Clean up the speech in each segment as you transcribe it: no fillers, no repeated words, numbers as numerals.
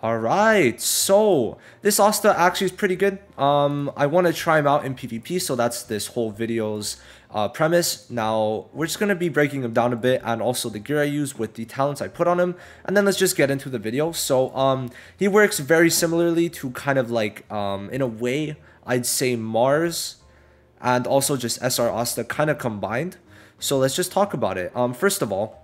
Alright, so this Asta actually is pretty good. I want to try him out in PvP, so that's this whole video's premise. Now, we're just going to be breaking him down a bit, and also the gear I use with the talents I put on him, and then let's just get into the video. So, he works very similarly to kind of like, in a way, I'd say Mars, and also just SR Asta kind of combined. So let's just talk about it. First of all,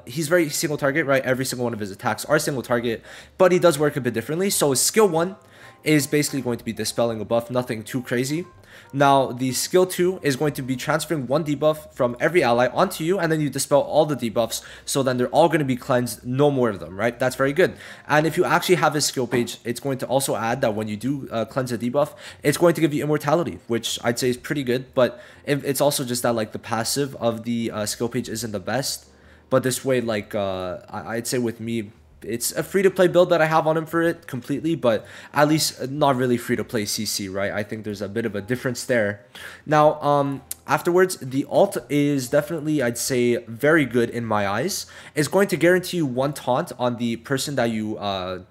he's very single target, right? Every single one of his attacks are single target, but he does work a bit differently. So his skill 1 is basically going to be dispelling a buff, nothing too crazy. Now, the skill 2 is going to be transferring 1 debuff from every ally onto you, and then you dispel all the debuffs, so then they're all going to be cleansed, no more of them, right? That's very good. And if you actually have his skill page, it's going to also add that when you do cleanse a debuff, it's going to give you immortality, which I'd say is pretty good, but it's also just that like the passive of the skill page isn't the best. But this way, like, I'd say with me, it's a free-to-play build that I have on him for it completely, but at least not really free-to-play CC, right? I think there's a bit of a difference there. Now, afterwards, the ult is definitely, I'd say, very good in my eyes. It's going to guarantee you 1 taunt on the person that you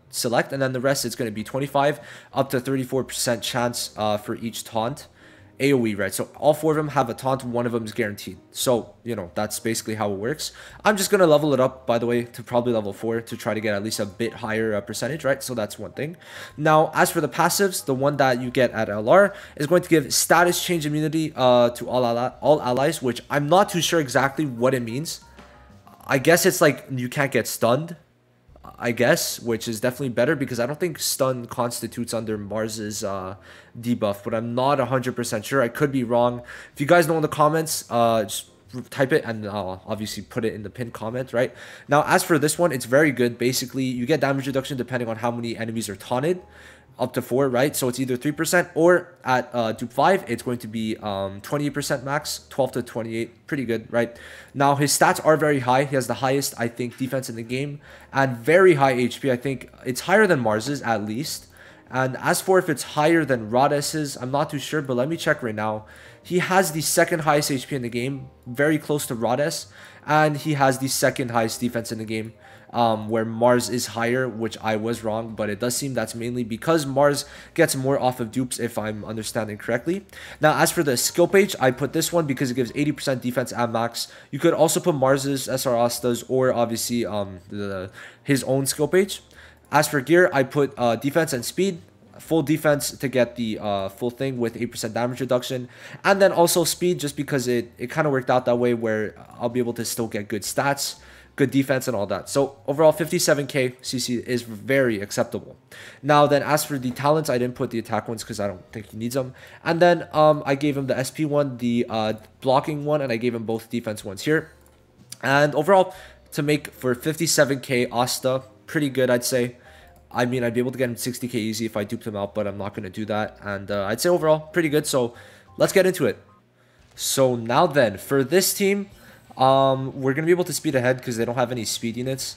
select, and then the rest is going to be 25 up to 34% chance for each taunt. AoE, right? So all 4 of them have a taunt, 1 of them is guaranteed. So, you know, that's basically how it works. I'm just going to level it up, by the way, to probably level 4 to try to get at least a bit higher percentage, right? So that's one thing. Now, as for the passives, the one that you get at LR is going to give status change immunity to all allies, which I'm not too sure exactly what it means. I guess it's like you can't get stunned, I guess, which is definitely better because I don't think stun constitutes under Mars's debuff, but I'm not 100% sure. I could be wrong. If you guys know in the comments, just type it and I'll obviously put it in the pinned comment, right? Now, as for this one, it's very good. Basically, you get damage reduction depending on how many enemies are taunted. Up to 4, right? So it's either 3% or at dupe 5, it's going to be 28% max, 12 to 28, pretty good, right? Now, his stats are very high. He has the highest, I think, defense in the game and very high HP. I think it's higher than Mars's at least. And as for if it's higher than Rodes's, I'm not too sure, but let me check right now. He has the 2nd highest HP in the game, very close to Rodes, and he has the 2nd highest defense in the game. Where Mars is higher, which I was wrong, but it does seem that's mainly because Mars gets more off of dupes, if I'm understanding correctly. Now, as for the skill page, I put this one because it gives 80% defense at max. You could also put Mars's, SR Asta's, or obviously his own skill page. As for gear, I put defense and speed. Full defense to get the full thing with 8% damage reduction, and then also speed just because it kind of worked out that way where I'll be able to still get good stats, good defense, and all that. So overall, 57k CC is very acceptable. Now then, as for the talents, I didn't put the attack ones because I don't think he needs them. And then I gave him the SP one, the blocking one, and I gave him both defense ones here. And overall, to make for 57k Asta, pretty good, I'd say. I mean, I'd be able to get him 60k easy if I duped him out, but I'm not going to do that. And I'd say overall, pretty good. So let's get into it. So now then, for this team, we're going to be able to speed ahead because they don't have any speed units.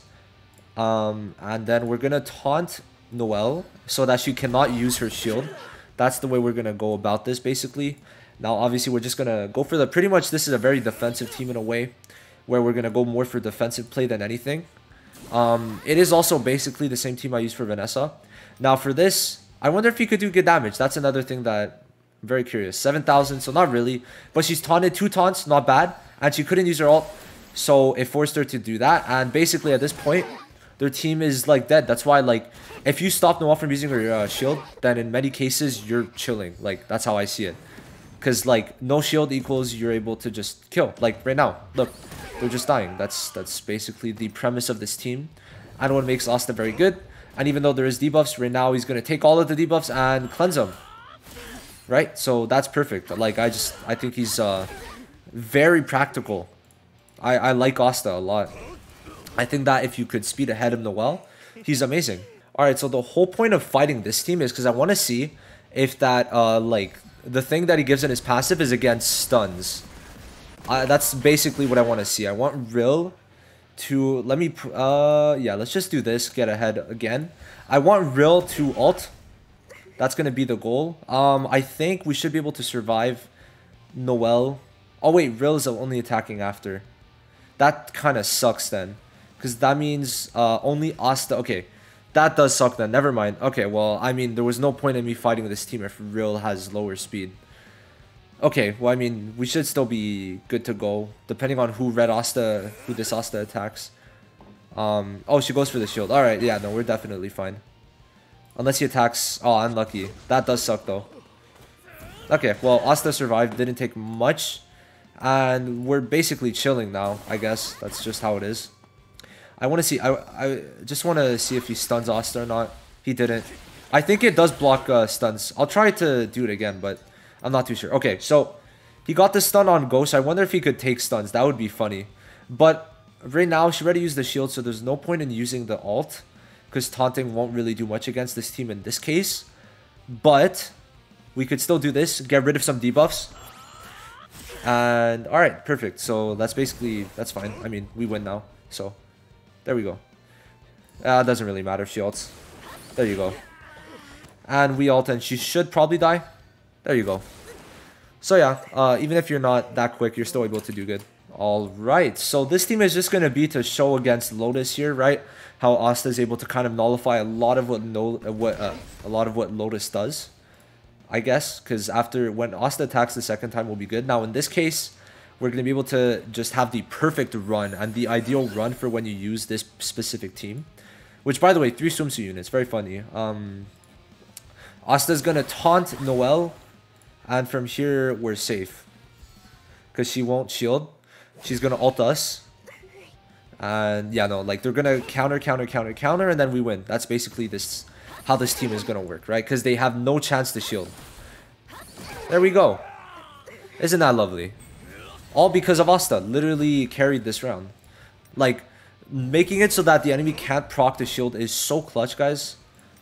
And then we're going to taunt Noelle so that she cannot use her shield. That's the way we're going to go about this, basically. Now, obviously, we're just going to go for the... Pretty much, this is a very defensive team in a way, where we're going to go more for defensive play than anything. It is also basically the same team I used for Vanessa. Now, for this, I wonder if he could do good damage. That's another thing that I'm very curious. 7,000, so not really. But she's taunted 2 taunts, not bad. And she couldn't use her ult, so it forced her to do that. And basically, at this point, their team is, like, dead. That's why, like, if you stop Noelle from using her shield, then in many cases, you're chilling. Like, that's how I see it. Because, like, no shield equals you're able to just kill. Like, right now, look, they're just dying. That's basically the premise of this team. And what makes Asta very good. And even though there is debuffs, right now he's going to take all of the debuffs and cleanse them. Right? So that's perfect. Like, I think he's very practical. I like Asta a lot. I think that if you could speed ahead of Noelle, he's amazing. Alright, so the whole point of fighting this team is because I want to see if that, like, the thing that he gives in his passive is against stuns. That's basically what I want to see. I want Rill to... Let me... yeah, let's just do this. Get ahead again. I want Rill to ult. That's going to be the goal. I think we should be able to survive Noelle. Oh, wait. Rill is only attacking after. That kind of sucks then. Because that means only Asta... Okay. That does suck then. Never mind. Okay, well, I mean, there was no point in me fighting this team if Real has lower speed. Okay, well, I mean, we should still be good to go, depending on who this Asta attacks. Oh, she goes for the shield. Alright, yeah, no, we're definitely fine. Unless he attacks... Oh, unlucky. That does suck, though. Okay, well, Asta survived. Didn't take much. And we're basically chilling now, I guess. That's just how it is. I want to see... I just want to see if he stuns Asta or not. He didn't. I think it does block stuns. I'll try to do it again, but I'm not too sure. Okay, so he got the stun on Ghost. I wonder if he could take stuns. That would be funny. But right now, she already used the shield, so there's no point in using the ult, because taunting won't really do much against this team in this case. But we could still do this, get rid of some debuffs. And alright, perfect. So that's fine. I mean, we win now. So there we go. It doesn't really matter if she ults. There you go. And we ult, and she should probably die. There you go. So yeah, even if you're not that quick, you're still able to do good. Alright, so this team is just going to be to show against Lotus here, right? How Asta is able to kind of nullify a lot of what Lotus does, I guess. Because when Asta attacks the second time, will be good. Now in this case, we're going to be able to just have the perfect run and the ideal run for when you use this specific team. Which, by the way, 3 swimsuit units, very funny. Asta's going to taunt Noelle, and from here we're safe. Because she won't shield. She's going to ult us. And yeah, no, like they're going to counter, and then we win. That's basically how this team is going to work, right? Because they have no chance to shield. There we go. Isn't that lovely? All because of Asta. Literally carried this round. Like, making it so that the enemy can't proc the shield is so clutch, guys.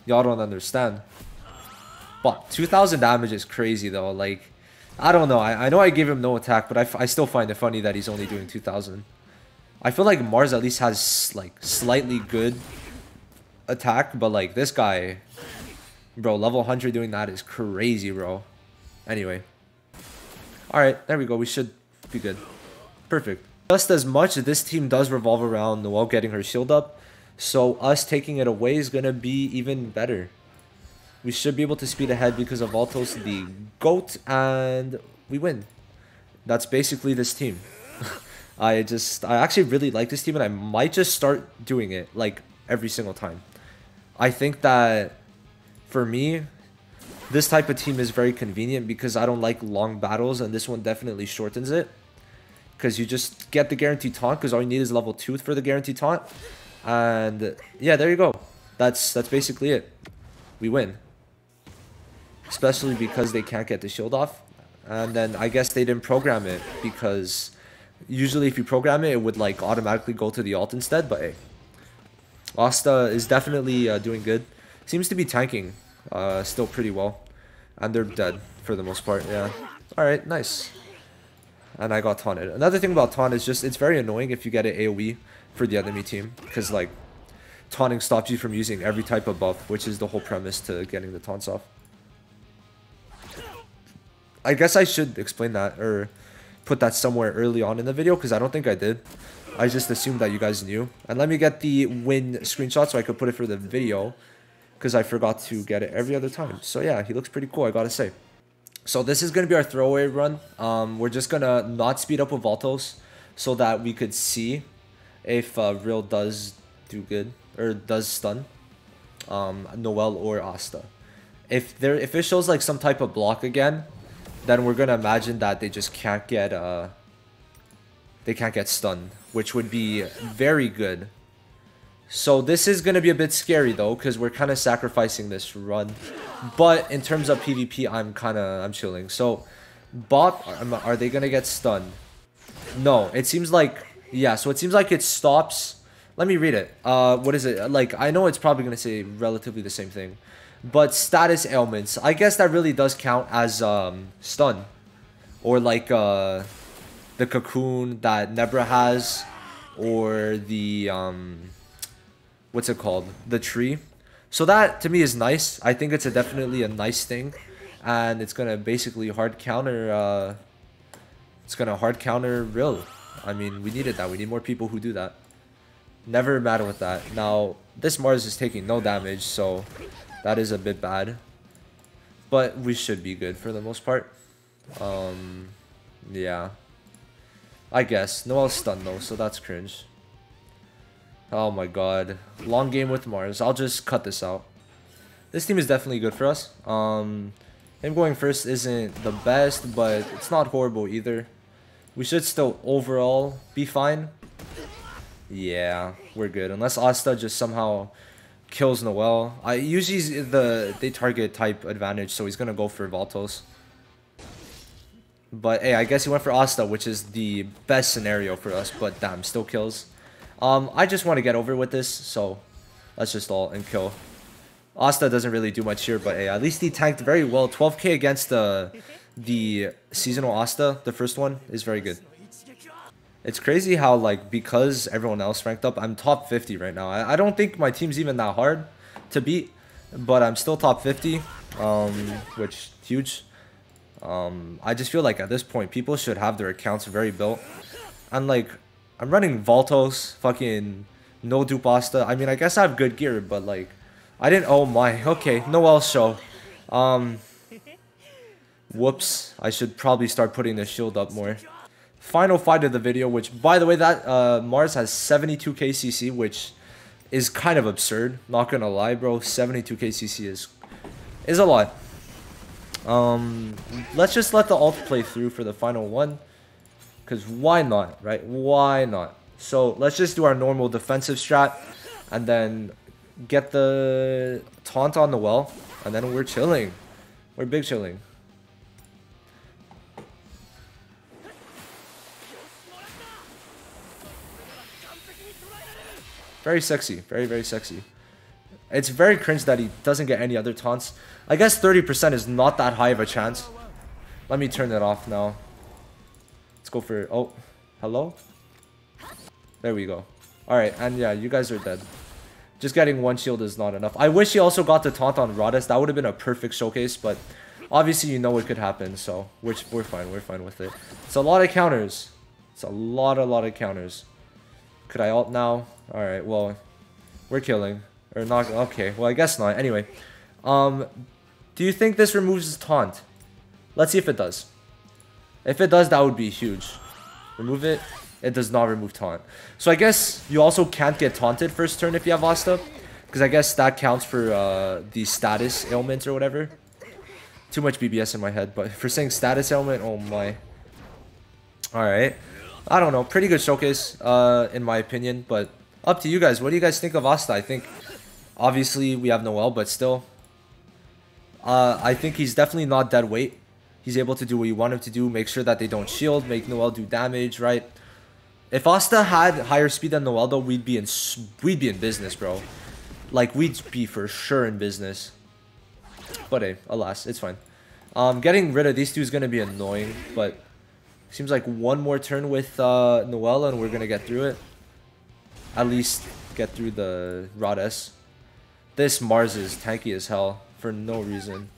Y'all don't understand. But 2,000 damage is crazy, though. Like, I don't know. I know I gave him no attack, but I still find it funny that he's only doing 2,000. I feel like Mars at least has, like, slightly good attack, but, like, this guy... Bro, level 100 doing that is crazy, bro. Anyway. Alright, there we go. We should be good. Perfect. Just as much, this team does revolve around Noelle getting her shield up, so us taking it away is going to be even better. We should be able to speed ahead because of Altos, the GOAT, and we win. That's basically this team. I actually really like this team, and I might just start doing it, like, every single time. I think that, for me, this type of team is very convenient because I don't like long battles, and this one definitely shortens it. Because you just get the guaranteed taunt, because all you need is level 2 for the guaranteed taunt. And, yeah, there you go. That's basically it. We win. Especially because they can't get the shield off. And then I guess they didn't program it, because usually if you program it, it would like automatically go to the ult instead. But hey, Asta is definitely doing good. Seems to be tanking still pretty well. And they're dead for the most part, yeah. Alright, nice. And I got taunted. Another thing about taunt is just, it's very annoying if you get an AoE for the enemy team. Because like, taunting stops you from using every type of buff, which is the whole premise to getting the taunts off. I guess I should explain that, or put that somewhere early on in the video, because I don't think I did. I just assumed that you guys knew. And let me get the win screenshot so I could put it for the video, because I forgot to get it every other time. So yeah, he looks pretty cool, I gotta say. So this is going to be our throwaway run. We're just going to not speed up with Altos, so that we could see if Real does do good, or does stun Noelle or Asta. If it shows like some type of block again, then we're gonna imagine that they just can't get stunned, which would be very good. So this is gonna be a bit scary though, because we're kind of sacrificing this run. But in terms of PvP, I'm chilling. So bot, are they gonna get stunned? No, it seems like, yeah. So it seems like it stops. Let me read it. What is it? Like, I know it's probably gonna say relatively the same thing. But status ailments, I guess that really does count as stun. Or like the cocoon that Nebra has, or the what's it called? The tree. So that to me is nice. I think it's definitely a nice thing, and it's gonna basically hard counter. It's gonna hard counter Real. I mean, we needed that. We need more people who do that. Never matter with that. Now, This Mars is taking no damage, so that is a bit bad. But we should be good for the most part. Yeah. I guess. Noelle's stunned though, so that's cringe. Oh my god. Long game with Mars. I'll just cut this out. This team is definitely good for us. Him going first isn't the best, but it's not horrible either. We should still overall be fine. Yeah, we're good. Unless Asta just somehow kills Noelle. Usually they target type advantage, so he's gonna go for Valtos. But hey, I guess he went for Asta, which is the best scenario for us, but damn, still kills. I just want to get over with this, so let's just ult and kill. Asta doesn't really do much here, but hey, at least he tanked very well. 12k against the seasonal Asta, the first one, is very good. It's crazy how, like, because everyone else ranked up, I'm top 50 right now. I don't think my team's even that hard to beat, but I'm still top 50, which huge. I just feel like at this point, people should have their accounts very built. And, like, I'm running Valtos, fucking no dupe Asta. I mean, I guess I have good gear, but, like, I didn't... Oh my, okay, Noelle show. Whoops, I should probably start putting the shield up more. Final fight of the video, which, by the way, that Mars has 72k CC, which is kind of absurd. Not gonna lie, bro. 72k CC is a lot. Let's just let the ult play through for the final one, because why not, right? Why not? So let's just do our normal defensive strat, and then get the taunt on the well, and then we're chilling. We're big chilling. Very sexy. Very, very sexy. It's very cringe that he doesn't get any other taunts. I guess 30% is not that high of a chance. Let me turn it off now. Let's go for... Oh, hello? There we go. Alright, and yeah, you guys are dead. Just getting one shield is not enough. I wish he also got the taunt on Rhodes. That would have been a perfect showcase, but obviously you know it could happen, so we're fine. We're fine with it. It's a lot of counters. It's a lot of counters. Could I ult now? Alright, well, we're killing. Or not. Okay, well, I guess not. Anyway, do you think this removes his taunt? Let's see if it does. If it does, that would be huge. Remove it. It does not remove taunt. So I guess you also can't get taunted first turn if you have Asta, because I guess that counts for the status ailment or whatever. Too much BBS in my head, but for saying status ailment, oh my. Alright. I don't know. Pretty good showcase, in my opinion, but up to you guys. What do you guys think of Asta? I think, obviously, we have Noelle, but still, I think he's definitely not dead weight. He's able to do what you want him to do, make sure that they don't shield, make Noelle do damage, right? If Asta had higher speed than Noelle, though, we'd be in business, bro. Like, we'd be for sure in business. But hey, alas, it's fine. Getting rid of these two is gonna be annoying, but seems like one more turn with Noelle and we're gonna get through it. At least get through the Rhodes. This Mars is tanky as hell for no reason.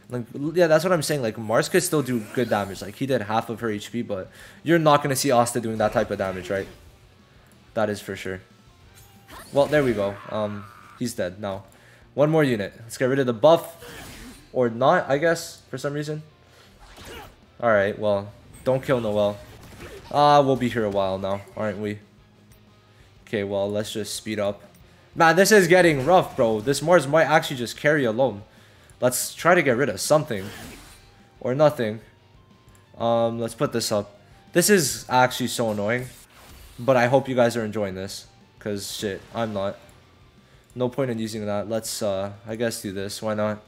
Like, yeah, that's what I'm saying. Like, Mars could still do good damage. Like, he did half of her HP, but you're not gonna see Asta doing that type of damage, right? That is for sure. Well, there we go. He's dead now. One more unit. Let's get rid of the buff. Or not, I guess, for some reason. Alright, well, don't kill Noelle. We'll be here a while now, aren't we? Okay, well, let's just speed up. Man, this is getting rough, bro. This Mars might actually just carry alone. Let's try to get rid of something. Or nothing. Let's put this up. This is actually so annoying. But I hope you guys are enjoying this. Because, shit, I'm not. No point in using that. Let's, I guess do this. Why not?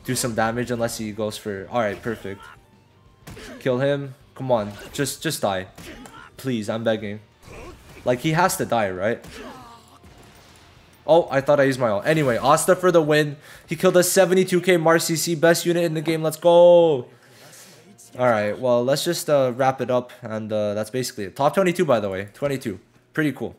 Do some damage unless he goes for... Alright, perfect. Kill him. Come on. Just die. Please, I'm begging. Like, he has to die, right? Oh, I thought I used my ult. Anyway, Asta for the win. He killed a 72k Mars CC. Best unit in the game. Let's go. Alright, well, let's just wrap it up. And that's basically it. Top 22, by the way. 22. Pretty cool.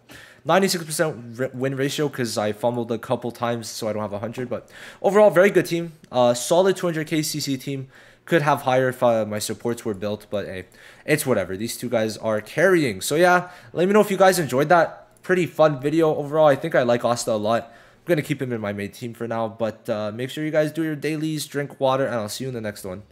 96% win ratio because I fumbled a couple times, so I don't have 100. But overall, very good team. Solid 200k CC team. Could have higher if my supports were built, but hey, it's whatever. These two guys are carrying. So yeah, let me know if you guys enjoyed that. pretty fun video overall. I think I like Asta a lot. I'm going to keep him in my main team for now. But make sure you guys do your dailies, drink water, and I'll see you in the next one.